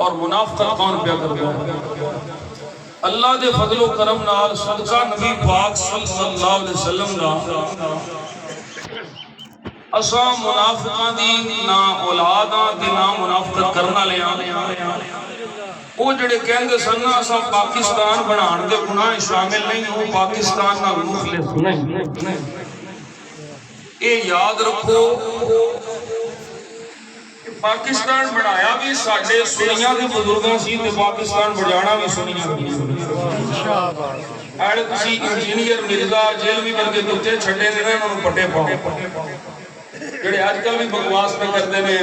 اور منافقت کون پیا کردا ہے؟ اللہ دے فضل و کرم نال صدقہ نبی پاک صلی اللہ علیہ وسلم دا اساں منافقاں دی نہ اولاداں تے نہ منافقت کرنا لیاں وہ جڑے کہندے سن اساں پاکستان بنان دے گناہ شامل نہیں، وہ پاکستان نال مخلص نہیں۔ اے یاد رکھو پاکستان بنایا بھی ساڈے سنیاں دے بزرگاں سی تے پاکستان بجانا بھی سنیاں دی اڑ تسی انجینئر مرزا جیل بھی کر کے کتے چھڈے نے انہاں نوں پٹے پاؤ جڑے اج کل بھی بکواس پہ کردے نے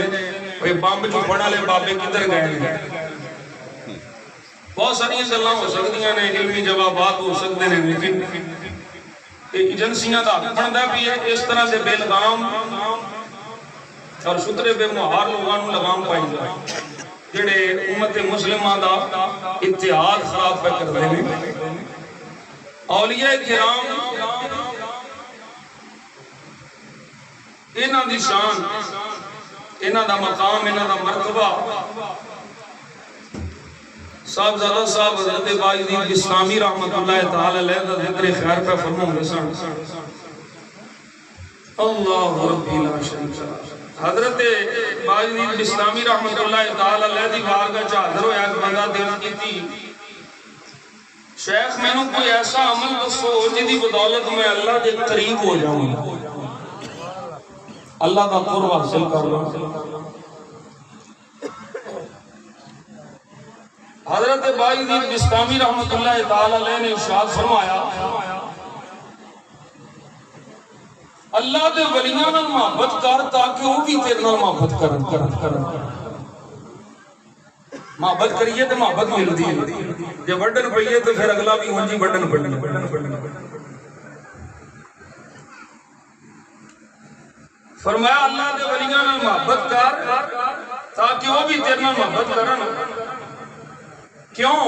اوے بمب چھپڑ والے بابے کدھر گئے نے؟ بہت ساری گلاں ہو سکدیاں نے، علمی جوابات ہو سکدے نے، لیکن ایجنسیاں دا حق بندا بھی ہے اس طرح دے بے لگام اور سترے بے مہار لوگاں نوں لگام پائی جائے جڑے امت مسلمہ دا اتحاد خراب پہ کردے نے۔ اولیاء کرام انہاں دی شان، انہاں دا مقام، انہاں دا مرتبہ صاحبزادہ صاحب حضرت باجدید بسطامی رحمت اللہ تعالی علیہ دا ذکر خیر پہ فرماؤں سن اللہ ربی لا شریک لہ۔ حضرت باجدید بسطامی رحمت اللہ تعالی علیہ دی بارگاہ وچ حاضر ہویا ایک بندہ دل کیتی، شیخ مینوں کوئی ایسا عمل دسو جس دی بدولت میں اللہ دے قریب ہو جاؤں، اللہ دا قرب حاصل کر لوں۔ حضرت باجدید بسطامی رحمت اللہ تعالی علیہ نے ارشاد فرمایا اللہ دے ولیاں نال محبت کر تاکہ وہ بھی تیرے نال محبت کرن۔ محبت کریے تو محبت ملدی ہے، جے وڈن پئیے تو پھر اگلا بھی ہونجی وڈن پڑنی۔ فرمایا اللہ دے ولیاں نال محبت کر تاکہ وہ بھی تیرے نال محبت کرن۔ کیوں؟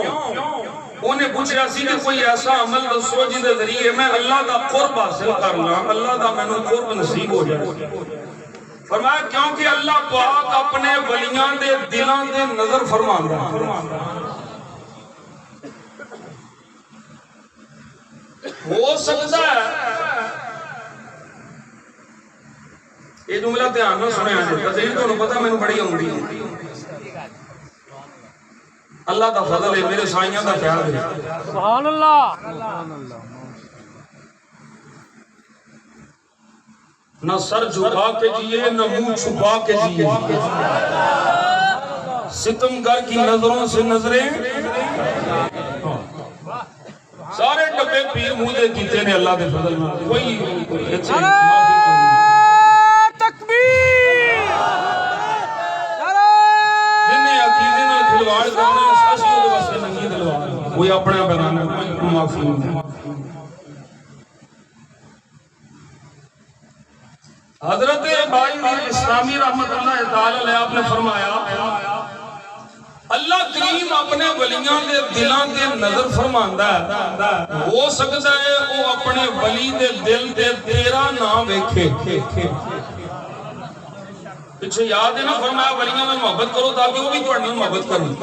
انہیں پوچھا سی کہ کوئی ایسا عمل دسو جس دے ذریعے میں اللہ دا قرب حاصل کر لاں، اللہ دا مینوں قرب نصیب ہو جائے۔ فرمایا کیونکہ اللہ پاک اپنے ولیاں دے دلاں دے نظر فرماندا ہے۔ ہو سکتا ہے یہ جملہ دھیان نال سنیا جائے، تذہین تانوں پتہ مینوں بڑی آوندی ہے، اللہ دا فضل ہے، میرے سائیاں دا خیال ہے۔ سبحان اللہ۔ نہ سر جھکا کے جیے نہ منہ چھپا کے جیے، ستمگر کی نظروں سے نظریں سارے ڈبے پیر منہ دے کیتے نے اللہ دے فضل میں، کوئی تکبیر، جنہیں عقیدے نال کھلواڑ کرنا اسی دے واسطے ننگی تلوار، کوئی اپنا بنانا معافی نہیں۔ حضرت باجدید بسطامی رحمت اللہ تعالی علیہ آپ نے فرمایا اللہ کریم اپنے ولیاں دے دلاں دے نظر فرماندا ہے، ہو سکتا ہے وہ اپنے ولی دے دل دے تیرا نام ویکھے۔ پیچھے یاد ہے نا فرمایا ولیاں نال محبت کرو تاکہ وہ بھی تہاڈے نال محبت کرن،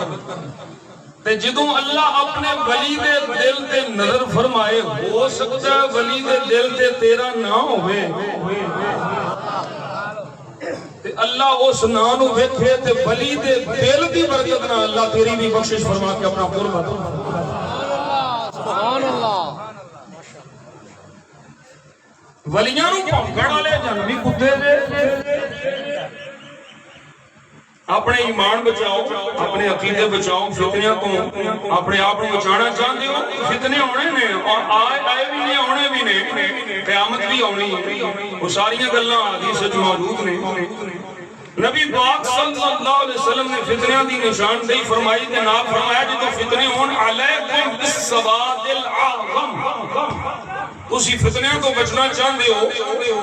تے جدوں اللہ اپنے ولی دے دل تے نظر فرمائے ہو سکتا ہے ولی دے دل تے تیرا نہ ہوے تے اللہ اس نام نوں ویکھے تے ولی دے دل دی برکت نال اللہ تیری بھی بخشش فرما کے اپنا قرب عطا۔ سبحان اللہ۔ ولیاں نوں بھونکਣ والے جنمی کتے دے اپنے ایمان بچاؤ، اپنے عقیدے بچاؤ، فتنیاں تو اپنے آپ کو بچانا چاہتے ہو، فتنے ہونے نے اور آئے بھی نہیں ہونے بھی نے، قیامت بھی ہونی، وہ ساریاں گلاں حدیث وچ موجود نے۔ نبی پاک صلی اللہ علیہ وسلم نے فتنیاں دی نشاندہی فرمائی تے نام فرمایا جدوں فتنے ہون علیکم بالسواد الاعظم، تسی فتنیاں تو بچنا چاہتے ہو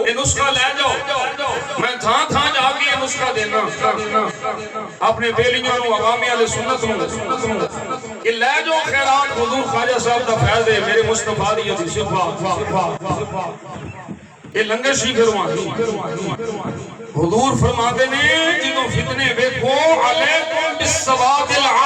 یہ نسخہ لے جاؤ، میں تھاں تھاں جا کے یہ نسخہ دینا اپنے بیلیوں نو عوامی اہل سنت نو کہ لے جاؤ خیرات حضور خواجہ صاحب دا فیض ہے میرے مصطفیٰ دی حدیث صفات یہ لنگر شریف فرماتے حضور فرماتے نے جنہوں فتنے ویکھو علیکم بالسواد العظم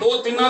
2-3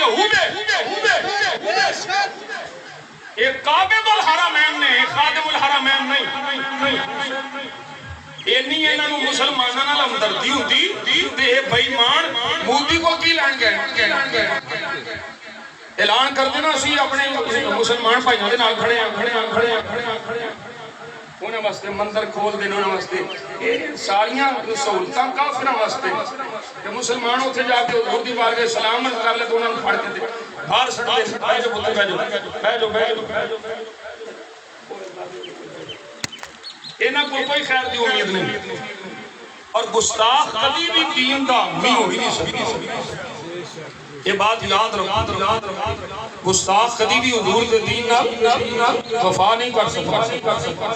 یہودے ایک قابض الحرمین نے خادم الحرمین نہیں اینی انہاں نوں مسلماناں نال ہمدردی ہوندی تے اے بے ایمان مودی کو کی لین گئے اعلان کر دینا اسی اپنے مسلمان بھائیاں دے نال کھڑے ہیں انہاں واسطے مندر کھول دینا انہاں واسطے اے ساریاں سہولتاں کافراں واسطے کہ مسلمان اوتھے جا کے حضور دی بارگاہ سلام کر لے تو انہاں نوں پھڑ کے باہر سٹ دے بیٹھ جاؤ پتر بیٹھ جاؤ انہاں کوئی خیر دی امید نہیں اور گستاخ کبھی بھی دین دا نہیں ہو ہی نہیں سکتا یہ بات یاد رکھو گستاخ کبھی بھی حضور دے دین نال وفا نہیں کر سکتا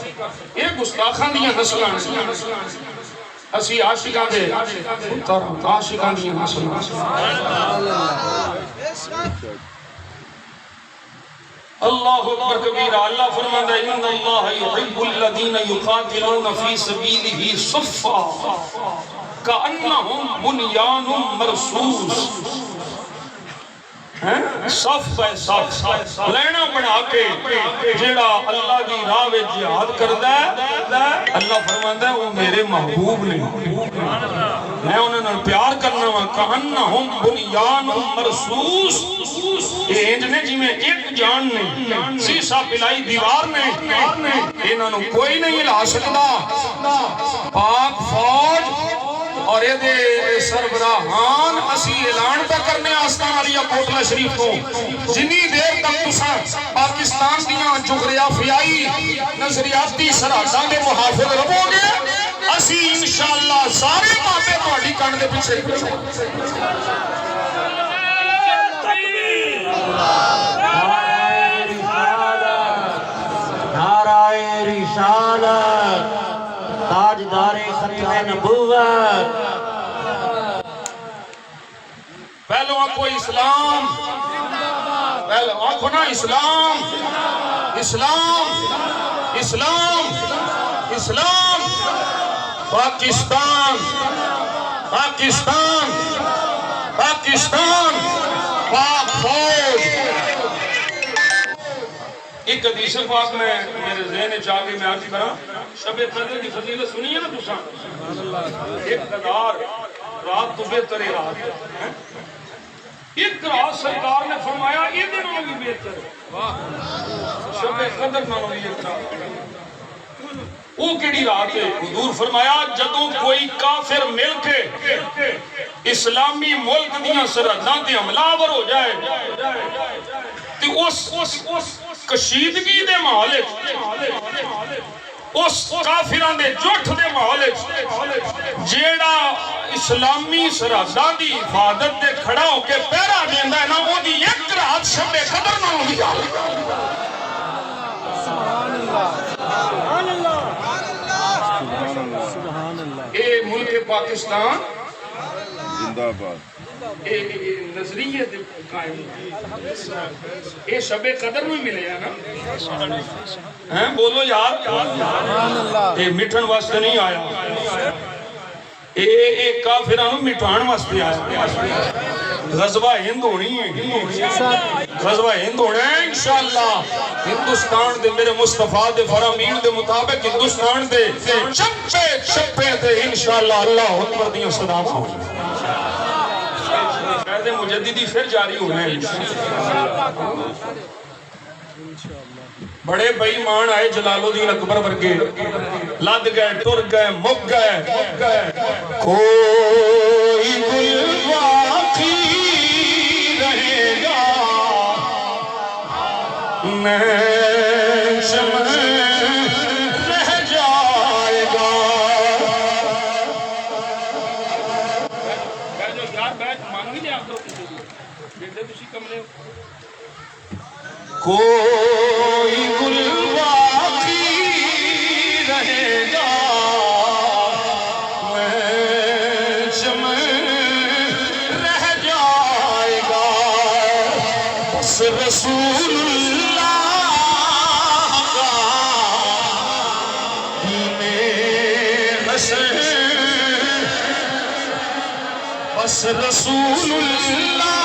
یہ گستاخاں دیاں نسلاں اسی عاشقاں دے عاشقاں دیاں نسلاں اللہ اکبر کبیرہ اللہ فرماتا ہے ان اللہ یحب الذین یقاتلون فی سبیلہ صفا کأنہم بنیان مرصوص صف پہ صف لینا بنا کے جیڑا اللہ دی راہ وچ جہاد کردا ہے اللہ فرماندا ہے وہ میرے محبوب نے میں انہاں نال پیار کرنا وا کہنہم بنیان مرصوص انج نے جویں ایک جان نے سیسا پلائی دیوار نے انہاں نوں کوئی نہیں ہلا سکدا پاک فوج اور یہ دے سربراہان اسی اعلان پہ کرنے آستان علیہ کوٹلہ شریف کو جنی دیر تک تساں پاکستان دیاں جغرافیائی نظریاتی سرحداں دے محافظ رہو گے اسی انشاءاللہ سارے ماپے تہاڈی کن دے پیچھے نعرہ رسالت تاجدار ختم نبوت پہلو آنکھو اسلام پہلو آنکھو نا اسلام اسلام اسلام اسلام پاکستان پاکستان پاکستان پاک فوج ایک حدیث پاک میں میرے ذہن چاہ کے میں آتی کرا شب قدر کی فضیلت سنی ہے نا تساں ایک قدار رات تو بہتر رات ایک رات سرکار نے فرمایا یہ دن میں بھی بہتر شب قدر نہ ہوئی ایک رات وہ کیڑی رات ہے حضور فرمایا جدوں کوئی کافر مل کے اسلامی ملک دیاں سرحداں تے حملہ آور ہو جائے تے اس کشیدگی دے ماحول اس کافران دے جھوٹ دے ماحول جیڑا اسلامی سرحداں دی حفاظت دے کھڑا ہو کے پہرا دیندا ہے نا او دی ایک رات شب قدر نہ ہوندی سبحان اللہ سبحان اللہ اے ملک پاکستان زندہ باد نظریے قائم یہ شب قدر میں ملے ہیں نا بولو یار یہ مٹھن واسطے نہیں آیا یہ کافرانو مٹھان واسطے آیا غزوہ ہند ہونی ہے غزوہ ہند ہونا ہے انشاءاللہ ہندوستان دے میرے مصطفیٰ دے فرامین دے مطابق ہندوستان دے چپے چپے دے انشاءاللہ اللہ اکبر دیاں صداقت ہوں قید مجددی پھر جاری ہونا ہے بڑے بے ایمان آئے جلال الدین اکبر ورگے لد گئے ٹر گئے مک گئے کوئی گل باقی رہے گا نیشم رہ جائے گا کوئی گل باقی رہے گا نیشم رہ جائے گا بس رسول اللہ کا بس رسول اللہ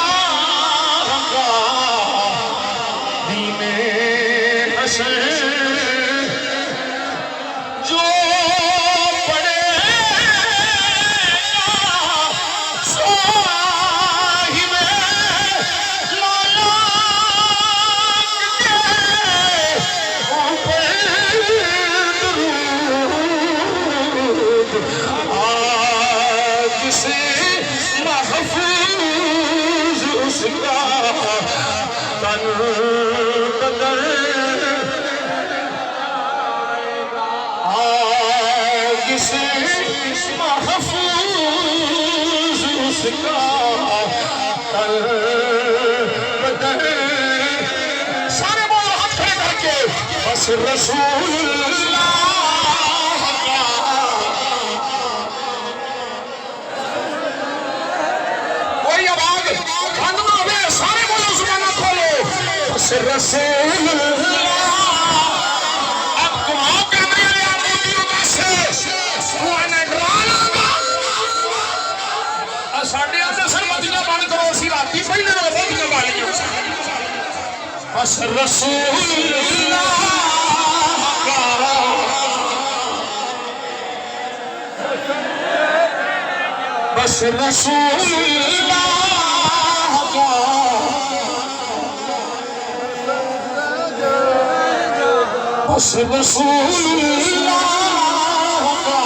بدر آگ سے محفوظ اس کا تن بدر. سارے بولو ہاتھ کھڑے کر کے بس رسول اللہ کا. کوئی آواز بند نہ ہوئے, سارے بولو زبانہ کھولو بس رسول اللہ. اب دعا کرنے والے آدمیوں کا سے دعا نے ڈرانا گا. ساڈے اندر سر بتیاں بند کرو, اسی راتی پہلے نال بتیاں بالیاں. بس رسول اللہ کا. بس رسول اللہ کا. بس رسول اللہ کا.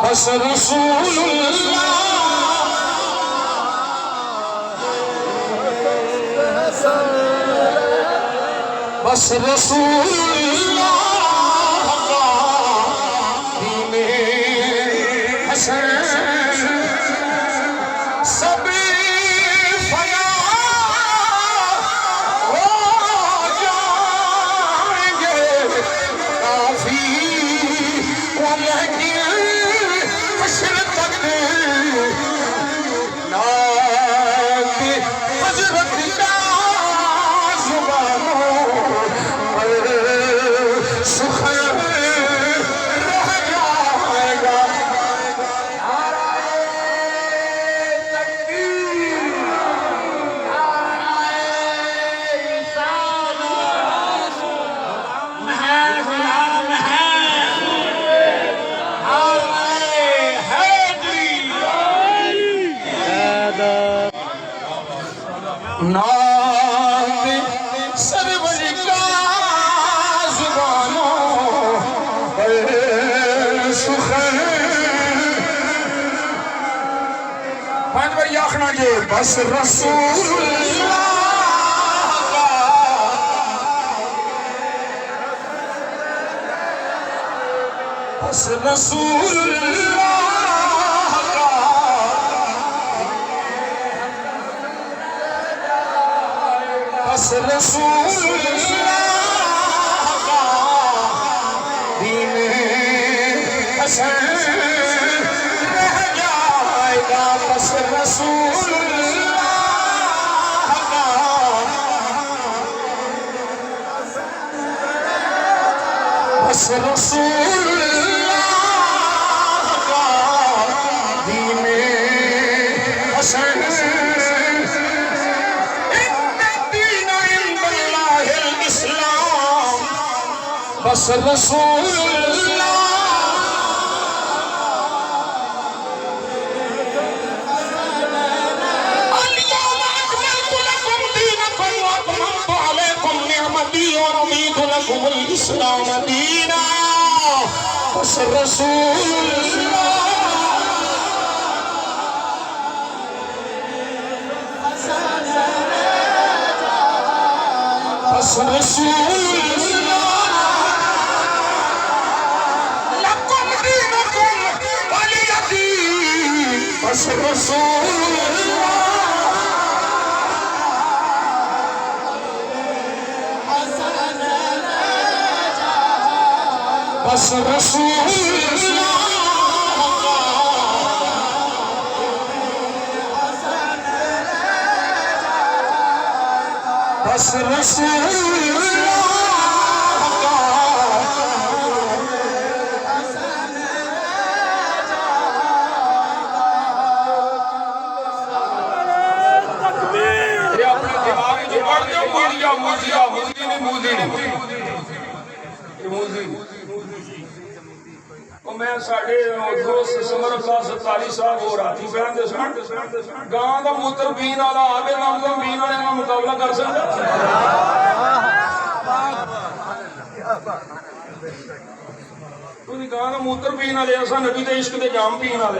بس رسول اللہ. بس رسول اللہ کا دین حسن سب فنا ہو جائیں گے کافی لیکن حشر تک نام حضرت کا زبانوں پر سخن رہ جائے گا. نام سرور کا زبانوں پر سخن. پانچ بار یہ آخنا جی بس رسول اللہ کا. بس رسول اللہ کا. بس رسول اللہ کا دین حسن رہ جائے گا. بس رسول اللہ کا. بس رسول اللہ کا دین حسن. بس رسول اللہ. اليوم اکملت لکم دینکم واتممت علیکم نعمتی ورضیت لکم الاسلام دینا. بس رسول اللہ. بس رسول بس رسول بس رسول بس رسول میں ساڑھے دوست سمر اللہ 47 صاحب ہو راتی بیان دے سن گاں دا موتر پین والا آبے نامزم پین والے میں مقابلہ کر سکتا. ਤੁਸੀਂ ਗਾਂ ਦਾ ਮੂਤਰ ਪੀਣ ਵਾਲੇ ਅਸਾਂ ਨਬੀ ਦੇ ਇਸ਼ਕ ਦੇ ਜਾਮ ਪੀਣ ਵਾਲੇ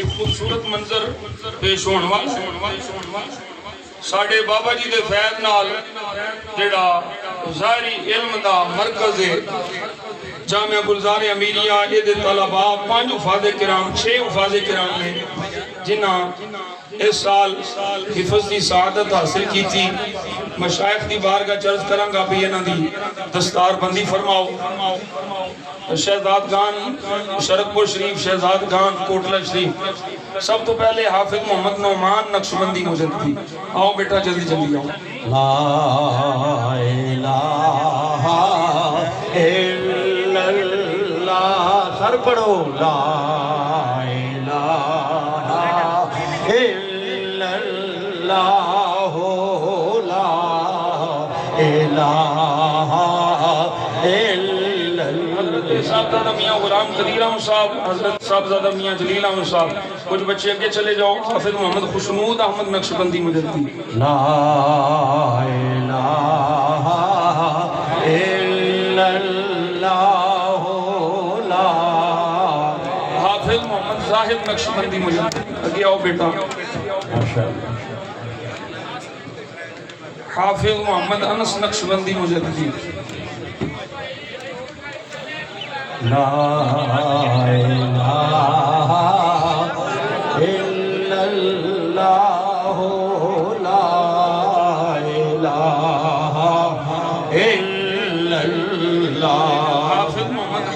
ایک خوبصورت منظر پیش ہونے والا ساڈے بابا جی دے فیض نال جڑا ظاہری علم دا مرکز ہے جامعہ گلزار امیریہ یہ دے طلباء 5 حفاظ کرام 6 حفاظ کرام نے جنہاں اس سال حفظ دی سعادت حاصل کی تھی مشائخ دی بارگاہ چرز کرنگا بھی انہاں دی دستار بندی فرماؤ شہزاد خان شرکپور شریف شہزاد خان کوٹلہ شریف سب تو پہلے حافظ محمد نعمان نقشبندی مجددی آؤ بیٹا جلدی جلدی آؤ لا الہ الا اللہ سر پڑھو لا الہ الا اللہ لا الہ الا اللہ صاحبزادہ میاں غلام قدیر احمد صاحب حضرت صاحبزادہ میاں جلیل احمد صاحب کچھ بچے اگے چلے جاؤ حافظ محمد خوشنود احمد نقشبندی مجددی لا الہ الا اللہ لا حافظ محمد زاہد نقشبندی مجددی اگے آؤ بیٹا حافظ محمد انس نقشبندی مجددی لا الہ الا اللہ لا الہ الا اللہ حافظ محمد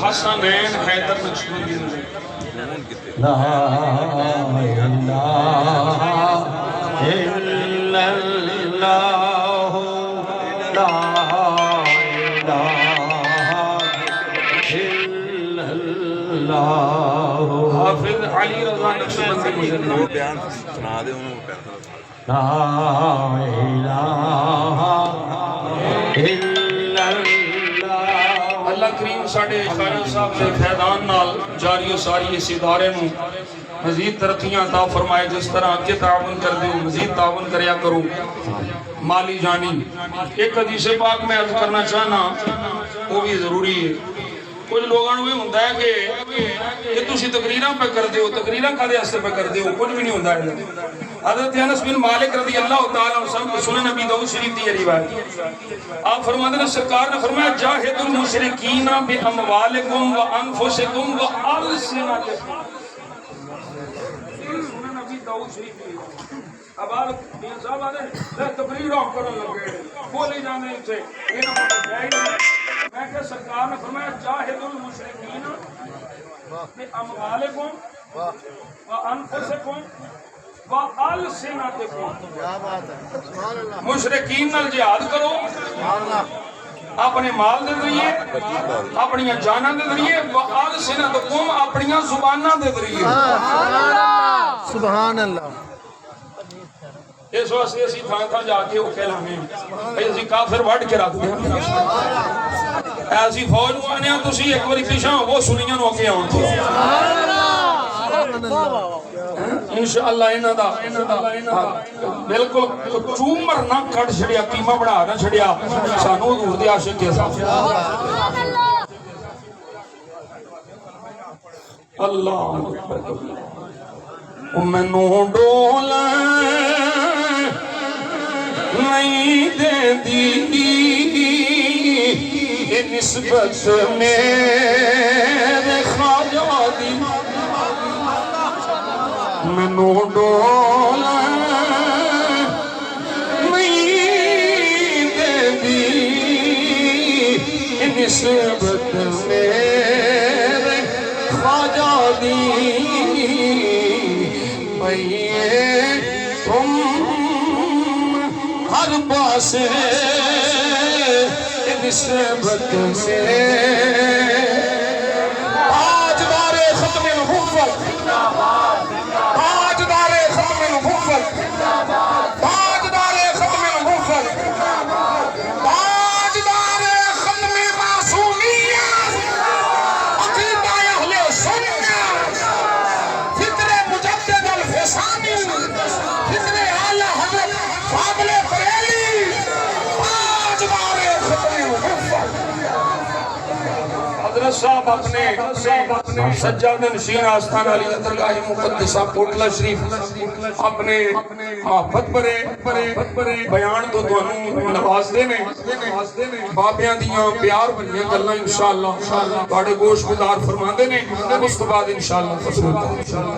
حسنین حیدر نقشبندی مجددی لا الہ الا اللہ لا الہ الا اللہ حافظ علی رضا نقشبندی مجددی بیان سنا دے انہوں کو لا الہ الا اللہ اللہ کریم ساڑھے خالی صاحب سے فیضان نال جاری و ساری اس ادارے نو مزید ترقیاں عطا فرمائے جس طرح کے تعاون کر دیو مزید تعاون کریا کرو مالی جانی ایک حدیث پاک میں عرض کرنا چاہنا وہ بھی ضروری ہے کچھ لوگوں نے بھی ہوندہ ہے کہ تُسی تقریرہ پہ کر دیو تقریرہ کا دے حصے پہ کر دیو کچھ بھی نہیں ہوندہ ہے حضرت انس بن مالک رضی اللہ تعالیٰ عنہ سنن نبی داؤد شریف دی روایت آپ فرماتے ہیں سرکار نے فرمایا جاہد المشرکین باموالکم وانفسکم والسنتکم سنن نبی داؤد شریف دی اب آپ میاں صاحب آتے ہیں تقریر آپ کرنے لگے بولی جانے سے یہ نمبر جائے میں کہ سرکار نے فرمایا جاہد المشرکین باموالکم وانفسکم مشرکین نال جہاد کرو اپنے مال دے ذریعے اپنی جاناں دے ذریعے وَأَلْسِنَتُكُمْ اپنی زباناں دے ذریعے سبحان اللہ اس واسطے اسی تھان تھان جا کے وہ کہلانے ایسی کافر وڈ کے رکھ دیں ایسی فوج کو آنے تسی ایک باری پیشاں وہ سنیاں نو اگے آن انشاءاللہ انہاں دا بالکل چومر نہ کٹ چھڑیا قیمہ بڑھا نہ چھڑیا سانو حضور دے عاشق کے ساتھ اللہ مینوں ڈول نہیں دے دی نسبت میرے خواجہ دی مینوں ڈول نہیں دے دی نسبت میرے خواجہ دی تم ہر پاس نسبت سے تاجدار ختم نبوت تاجدار ختم نبوت تاجدار ختم نبوت تاجدار ختم معصومیت عقیدہ اہل سنت فکر مجدد الفسانی فکر اعلی حضرت فاضل بریلی تاجدار ختم نبوت حضرت صاحب اپنے سجادہ نشین آستان علی درگاہ مقدسہ کوٹلہ شریف اپنے محبت برے بیان تو تانوں نواز دے نے بابیاں دیاں پیار بھریاں گلاں انشاءاللہ بڑے گوش گزار فرماندے نے اس تو بعد انشاءاللہ